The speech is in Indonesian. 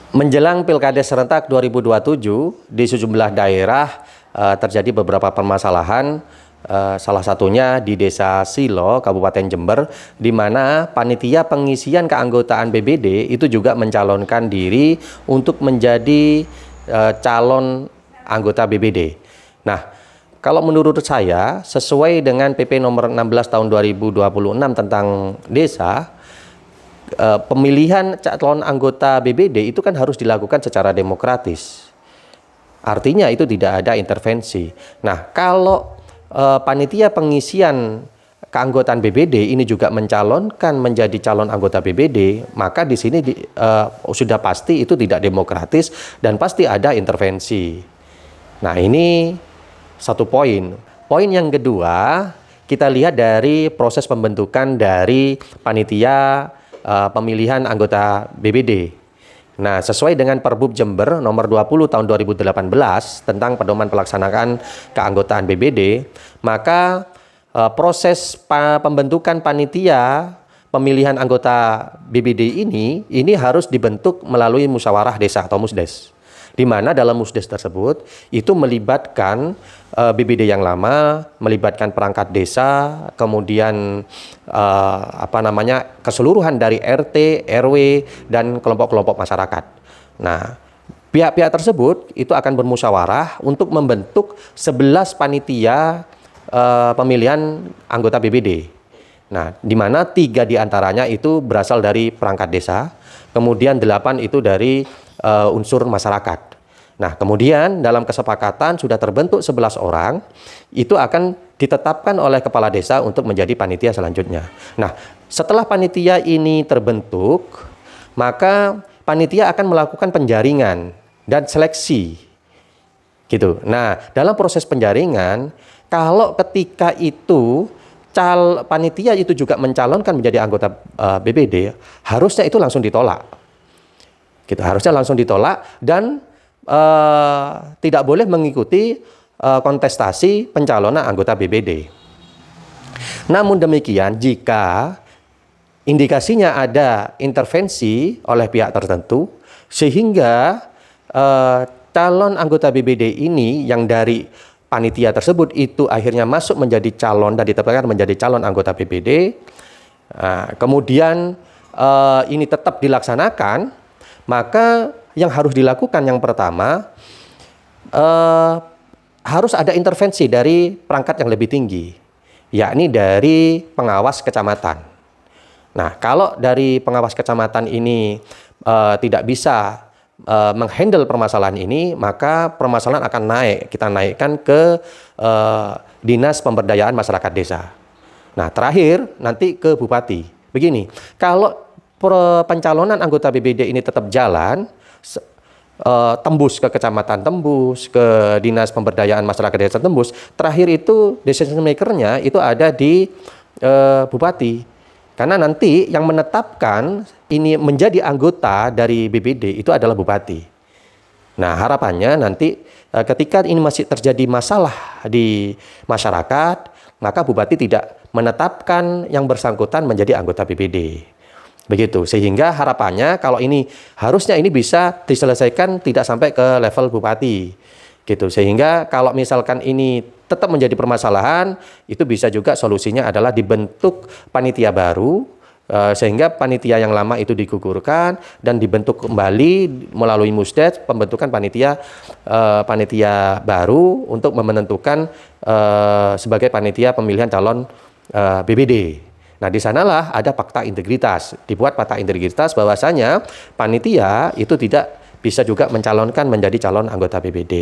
Menjelang Pilkada serentak 2027 di sejumlah daerah terjadi beberapa permasalahan, salah satunya di Desa Silo, Kabupaten Jember, di mana panitia pengisian keanggotaan BBD itu juga mencalonkan diri untuk menjadi calon anggota BBD. Nah, kalau menurut saya, sesuai dengan PP nomor 16 tahun 2026 tentang desa, pemilihan calon anggota BBD itu kan harus dilakukan secara demokratis. Artinya itu tidak ada intervensi. Nah, kalau panitia pengisian keanggotaan BBD ini juga mencalonkan menjadi calon anggota BBD, maka di sini sudah pasti itu tidak demokratis dan pasti ada intervensi. Nah, ini satu poin. Poin yang kedua, kita lihat dari proses pembentukan dari panitia pemilihan anggota BBD. Nah, sesuai dengan Perbub Jember nomor 20 tahun 2018 tentang pedoman pelaksanaan keanggotaan BBD, maka proses pembentukan panitia pemilihan anggota BBD ini harus dibentuk melalui musyawarah desa atau musdes. Di mana dalam musdes tersebut itu melibatkan BBD yang lama, melibatkan perangkat desa, kemudian keseluruhan dari RT, RW dan kelompok-kelompok masyarakat. Nah, pihak-pihak tersebut itu akan bermusyawarah untuk membentuk 11 panitia pemilihan anggota BBD. Nah, di mana 3 diantaranya itu berasal dari perangkat desa, kemudian 8 itu dari unsur masyarakat. Nah, kemudian dalam kesepakatan sudah terbentuk 11 orang, itu akan ditetapkan oleh kepala desa untuk menjadi panitia selanjutnya. Nah, setelah panitia ini terbentuk, maka panitia akan melakukan penjaringan dan seleksi. Gitu. Nah, dalam proses penjaringan, kalau ketika itu panitia itu juga mencalonkan menjadi anggota BBD, harusnya itu langsung ditolak. Gitu, harusnya langsung ditolak dan tidak boleh mengikuti kontestasi pencalonan anggota BBD. Namun demikian, jika indikasinya ada intervensi oleh pihak tertentu, sehingga calon anggota BBD ini yang dari panitia tersebut itu akhirnya masuk menjadi calon dan ditetapkan menjadi calon anggota BBD, kemudian ini tetap dilaksanakan, maka yang harus dilakukan yang pertama, harus ada intervensi dari perangkat yang lebih tinggi, yakni dari pengawas kecamatan. Nah, kalau dari pengawas kecamatan ini tidak bisa menghandle permasalahan ini, maka permasalahan akan kita naikkan ke Dinas Pemberdayaan Masyarakat Desa. Nah, terakhir nanti ke Bupati. Begini, kalau pencalonan anggota BBD ini tetap jalan, tembus ke kecamatan, tembus ke Dinas Pemberdayaan Masyarakat Desa, tembus, terakhir itu decision maker-nya itu ada di Bupati. Karena nanti yang menetapkan ini menjadi anggota dari BBD itu adalah Bupati. Nah, harapannya nanti ketika ini masih terjadi masalah di masyarakat, maka Bupati tidak menetapkan yang bersangkutan menjadi anggota BBD. Begitu, sehingga harapannya kalau ini harusnya ini bisa diselesaikan tidak sampai ke level bupati. Gitu, sehingga kalau misalkan ini tetap menjadi permasalahan, itu bisa juga solusinya adalah dibentuk panitia baru, sehingga panitia yang lama itu digugurkan dan dibentuk kembali melalui musdes pembentukan panitia baru untuk menentukan sebagai panitia pemilihan calon BBD. Nah, di sanalah ada fakta integritas. Dibuat fakta integritas bahwasanya panitia itu tidak bisa juga mencalonkan menjadi calon anggota BBD.